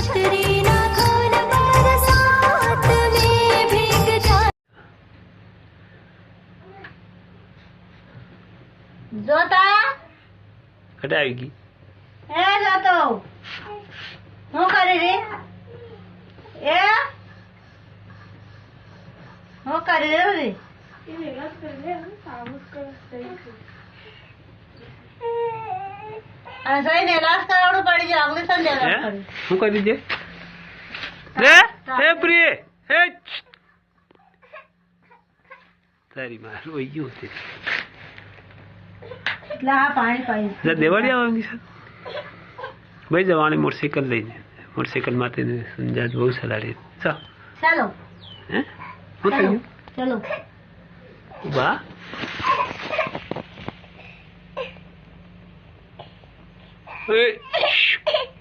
छतरी ना खोल बरसात में भीग जा જોતા કટે આવી ગઈ એ જોતો હું કરી રે એ હું કરી રે રે અને જઈને ઇલાજ કરાવવું પડી જાય આગળ સંજય હે શું કરી દે રે હે પ્રિય હે તારી માં રોઈ ગયું છે એટલે આ પાણી પાઈ જા દેવાળી આવવાની છે ભાઈ જવાની મોટરસાઇકલ લઈને મોટરસાઇકલ માં તેને સંજાત બહુ સલાડી ચા ચાલો હે હું થયું ચલો વાહ એ